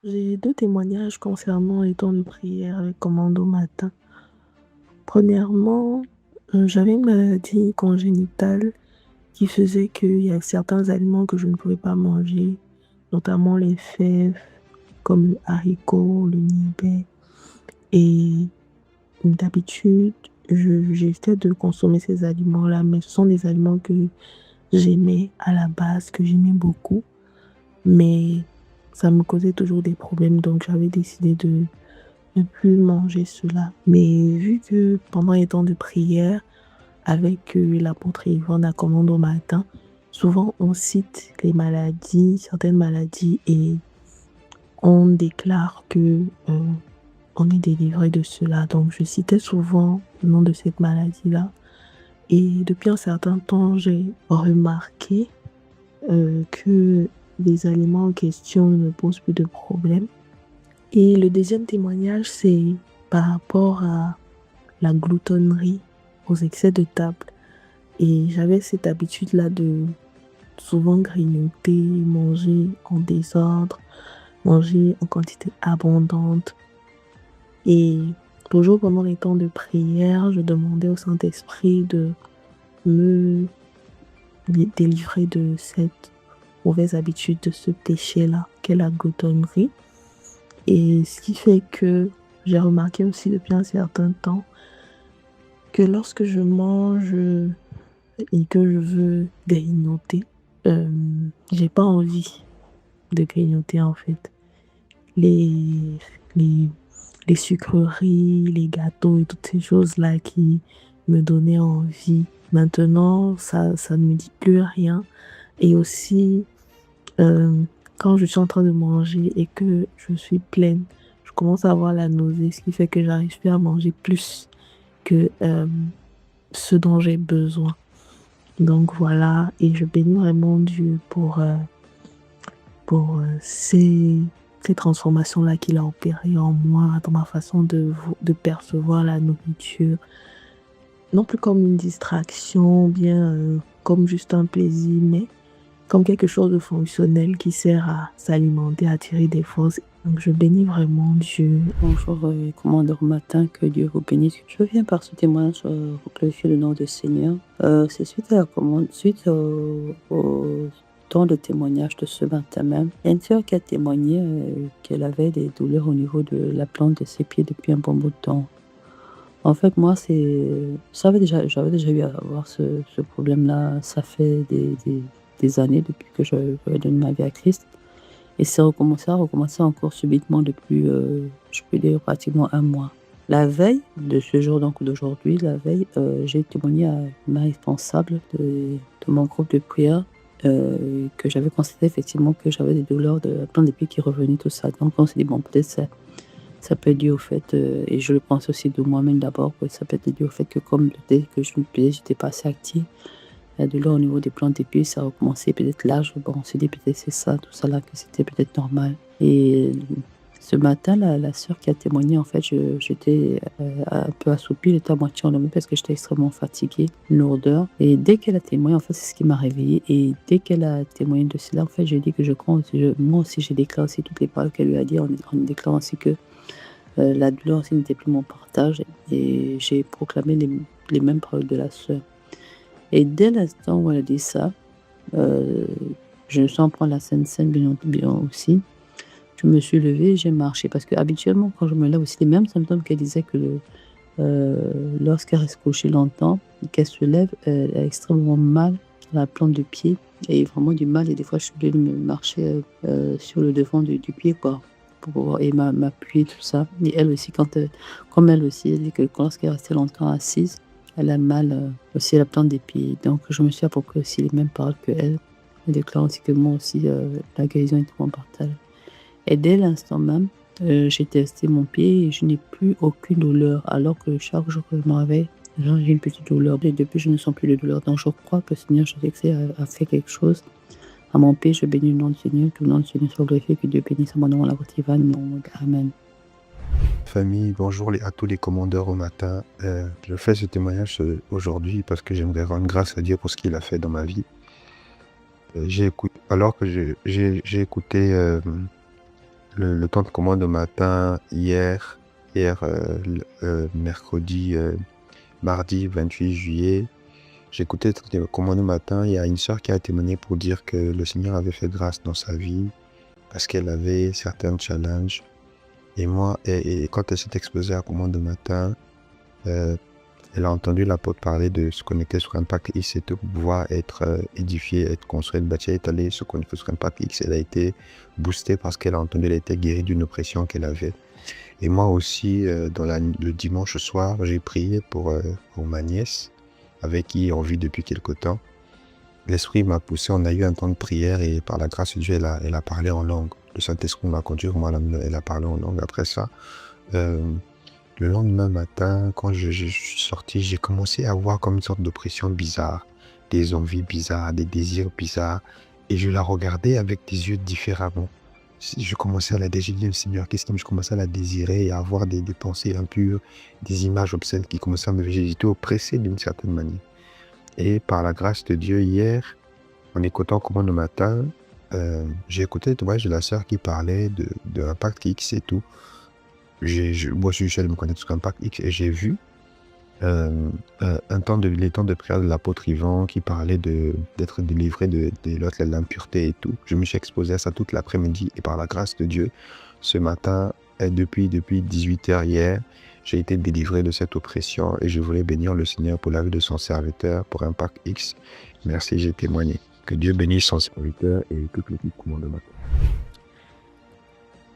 J'ai 2 témoignages concernant les temps de prière avec commando matin. Premièrement, j'avais une maladie congénitale qui faisait qu'il y a certains aliments que je ne pouvais pas manger, notamment les fèves comme le haricot, le nibet et d'habitude, j'essaie de consommer ces aliments-là, mais ce sont des aliments que j'aimais à la base, que j'aimais beaucoup, mais ça me causait toujours des problèmes, donc j'avais décidé de ne plus manger cela. Mais vu que pendant les temps de prière, avec l'apôtre Yvonne à commande au matin, souvent on cite les maladies, certaines maladies, et on déclare que on est délivré de cela. Donc je citais souvent le nom de cette maladie-là. Et depuis un certain temps, j'ai remarqué que les aliments en question ne me posent plus de problème. Et le deuxième témoignage, c'est par rapport à la gloutonnerie, aux excès de table. Et j'avais cette habitude-là de souvent grignoter, manger en désordre, manger en quantité abondante. Et toujours pendant les temps de prière, je demandais au Saint-Esprit de me délivrer de cette mauvaise habitude, de ce péché-là, qu'est la gloutonnerie. Et ce qui fait que j'ai remarqué aussi depuis un certain temps que lorsque je mange et que je veux grignoter, euh, j'ai pas envie de grignoter en fait. Les, les, les sucreries, les gâteaux et toutes ces choses-là qui me donnaient envie. Maintenant, ça ne me dit plus rien. Et aussi, euh, quand je suis en train de manger et que je suis pleine, je commence à avoir la nausée, ce qui fait que j'arrive plus à manger plus que ce dont j'ai besoin. Donc voilà, et je bénis vraiment Dieu pour ces transformations-là qu'il a opérées en moi, dans ma façon de percevoir la nourriture. Non plus comme une distraction, bien comme juste un plaisir, mais comme quelque chose de fonctionnel qui sert à s'alimenter, à tirer des forces. Donc je bénis vraiment Dieu. Bonjour, commandeur matin, que Dieu vous bénisse. Je viens par ce témoignage pour glorifier le nom du Seigneur. C'est suite à la commande, suite au temps de témoignage de ce matin même. Il y a une sœur qui a témoigné qu'elle avait des douleurs au niveau de la plante de ses pieds depuis un bon bout de temps. En fait, moi, j'avais déjà eu à avoir ce problème-là. Ça fait des années depuis que je donne ma vie à Christ. Et ça a recommencé encore subitement depuis, je peux dire, pratiquement un mois. La veille de ce jour, donc d'aujourd'hui, la veille, j'ai témoigné à ma responsable de mon groupe de prière que j'avais constaté effectivement que j'avais des douleurs de plein de pieds qui revenaient, tout ça. Donc on s'est dit, bon, peut-être ça peut être dû au fait, et je le pense aussi de moi-même d'abord, que ça peut être dû au fait que comme dès que j'étais pas assez active, la douleur au niveau des plantes des pieds, ça a recommencé peut-être là. Bon, on s'est dit peut-être c'est ça, tout ça là, que c'était peut-être normal. Et ce matin, la sœur qui a témoigné, en fait, j'étais un peu assoupie, j'étais à moitié endormie parce que j'étais extrêmement fatiguée, une lourdeur. Et dès qu'elle a témoigné, en fait, c'est ce qui m'a réveillée. Et dès qu'elle a témoigné de cela, en fait, j'ai dit que je crois aussi, moi aussi, j'ai déclaré aussi toutes les paroles qu'elle lui a dit, en déclarant aussi que la douleur aussi n'était plus mon partage. Et j'ai proclamé les mêmes paroles de la sœur. Et dès l'instant où elle a dit ça, je sens prendre la Sainte-Seine bien aussi. Je me suis levée, j'ai marché. Parce que habituellement, quand je me lève aussi, les mêmes symptômes qu'elle disait que lorsqu'elle reste couchée longtemps, qu'elle se lève, elle a extrêmement mal à la plante du pied. Et vraiment du mal. Et des fois, je suis obligée de me marcher sur le devant du pied, quoi. Pour pouvoir, et m'appuyer, tout ça. Et elle aussi, comme elle aussi, elle dit que lorsqu'elle est restée longtemps assise, elle a mal aussi à la plante des pieds. Donc, je me suis approprié aussi les mêmes paroles qu'elle. Elle déclare aussi que moi aussi, la guérison est mon partage. Et dès l'instant même, j'ai testé mon pied et je n'ai plus aucune douleur. Alors que chaque jour que je me réveille, j'ai une petite douleur. Et depuis, je ne sens plus de douleur. Donc, je crois que le Seigneur Jésus a fait quelque chose à mon pied. Je bénis le nom du Seigneur. Que le nom du Seigneur soit glorifié. Que Dieu bénisse à mon nom, la votre Ivan. Amen. Famille, bonjour à tous les commandeurs au matin. Je fais ce témoignage aujourd'hui parce que j'aimerais rendre grâce à Dieu pour ce qu'il a fait dans ma vie. Alors que j'ai écouté le temps de commande au matin, mercredi, mardi 28 juillet, j'écoutais le temps de commande au matin. Il y a une sœur qui a témoigné pour dire que le Seigneur avait fait grâce dans sa vie parce qu'elle avait certains challenges. Et quand elle s'est exposée à commande au matin, elle a entendu l'apôtre parler de se connecter sur Impact X et tout pour pouvoir être édifiée, être construite, bâtie, est allée se connecter sur Impact X. Elle a été boostée parce qu'elle a entendu, elle a été guérie d'une oppression qu'elle avait. Et moi aussi, le dimanche soir, j'ai prié pour ma nièce, avec qui on vit depuis quelque temps. L'Esprit m'a poussé, on a eu un temps de prière et par la grâce de Dieu, elle a parlé en langue. Le Saint-Esprit m'a conduit, elle a parlé en langue. Après ça, le lendemain matin, quand je suis sorti, j'ai commencé à avoir comme une sorte d'oppression bizarre, des envies bizarres, des désirs bizarres. Et je la regardais avec des yeux différemment. Je commençais à la désirer, le Seigneur, je commençais à la désirer et à avoir des pensées impures, des images obscènes qui commençaient à me végéter. J'étais oppressé d'une certaine manière. Et par la grâce de Dieu, hier, en écoutant Commande le matin, j'ai écouté le témoignage de la sœur qui parlait de Impact X et tout. Moi, je suis allé me connecter sur Impact X et j'ai vu les temps de prière de l'apôtre Yvan qui parlait d'être délivré de l'impureté et tout. Je me suis exposé à ça toute l'après-midi et par la grâce de Dieu, ce matin, depuis 18h hier, j'ai été délivré de cette oppression et je voulais bénir le Seigneur pour la vie de son serviteur, pour Impact X. Merci, j'ai témoigné. Que Dieu bénisse son serviteur et toute l'équipe commande matin.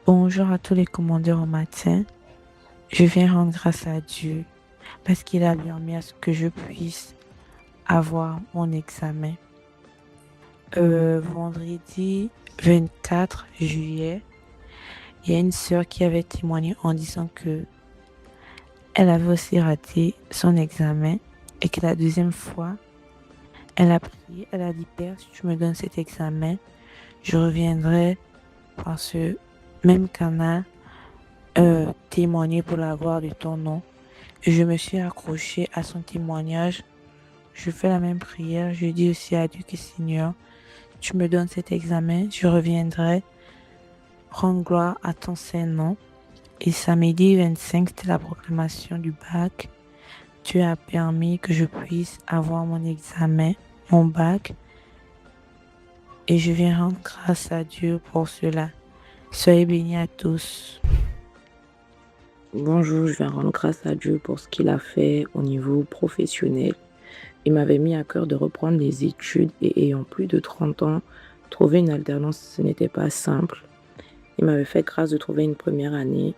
Bonjour à tous les commandeurs au matin. Je viens rendre grâce à Dieu parce qu'il a permis à ce que je puisse avoir mon examen. Vendredi 24 juillet, il y a une sœur qui avait témoigné en disant que elle avait aussi raté son examen et que la deuxième fois, elle a prié, elle a dit « Père, si tu me donnes cet examen, je reviendrai par ce même canal témoigner pour la gloire de ton nom. » Et je me suis accrochée à son témoignage. Je fais la même prière. Je dis aussi à Dieu que Seigneur, tu me donnes cet examen, je reviendrai rendre gloire à ton Saint-Nom. Et samedi 25, c'était la proclamation du bac. Dieu a permis que je puisse avoir mon examen, mon bac. Et je viens rendre grâce à Dieu pour cela. Soyez bénis à tous. Bonjour, je viens rendre grâce à Dieu pour ce qu'il a fait au niveau professionnel. Il m'avait mis à cœur de reprendre les études et ayant plus de 30 ans, trouver une alternance, ce n'était pas simple. Il m'avait fait grâce de trouver une première année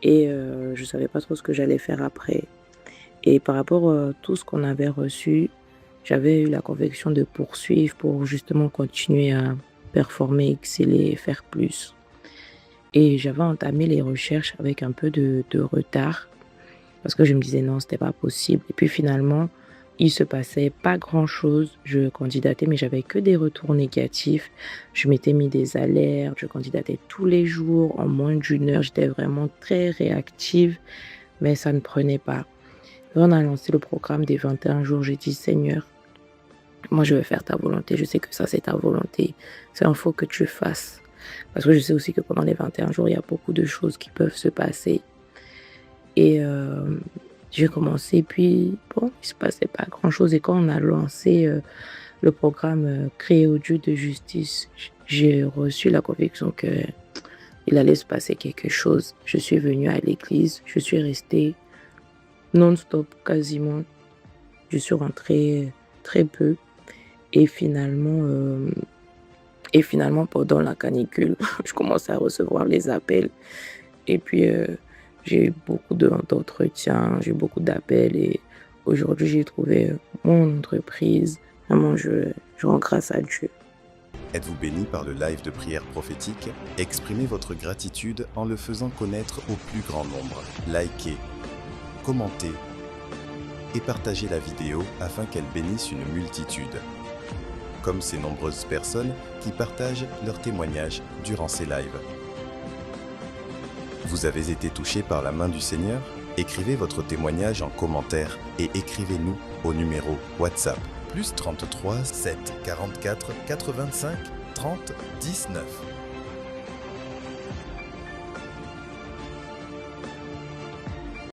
et je ne savais pas trop ce que j'allais faire après. Et par rapport à tout ce qu'on avait reçu, j'avais eu la conviction de poursuivre pour justement continuer à performer, exceller et faire plus. Et j'avais entamé les recherches avec un peu de retard parce que je me disais non, c'était pas possible. Et puis finalement, il se passait pas grand-chose. Je candidatais, mais j'avais que des retours négatifs. Je m'étais mis des alertes, je candidatais tous les jours, en moins d'une heure. J'étais vraiment très réactive, mais ça ne prenait pas. Et on a lancé le programme des 21 jours. J'ai dit, Seigneur, moi je vais faire ta volonté. Je sais que ça, c'est ta volonté. C'est un faut que tu fasses. Parce que je sais aussi que pendant les 21 jours, il y a beaucoup de choses qui peuvent se passer. Et j'ai commencé, puis bon, il ne se passait pas grand-chose. Et quand on a lancé le programme Créer au Dieu de justice, j'ai reçu la conviction qu'il allait se passer quelque chose. Je suis venue à l'église, je suis restée non-stop quasiment. Je suis rentrée très peu. Et finalement, pendant la canicule, je commençais à recevoir les appels. Et puis, j'ai eu beaucoup d'entretiens, j'ai eu beaucoup d'appels. Et aujourd'hui, j'ai trouvé mon entreprise. Vraiment, je rends grâce à Dieu. Êtes-vous béni par le live de prière prophétique? Exprimez votre gratitude en le faisant connaître au plus grand nombre. Likez, commentez et partagez la vidéo afin qu'elle bénisse une multitude, comme ces nombreuses personnes qui partagent leurs témoignages durant ces lives. Vous avez été touché par la main du Seigneur? Écrivez votre témoignage en commentaire et écrivez-nous au numéro WhatsApp +33 7 44 85 30 19.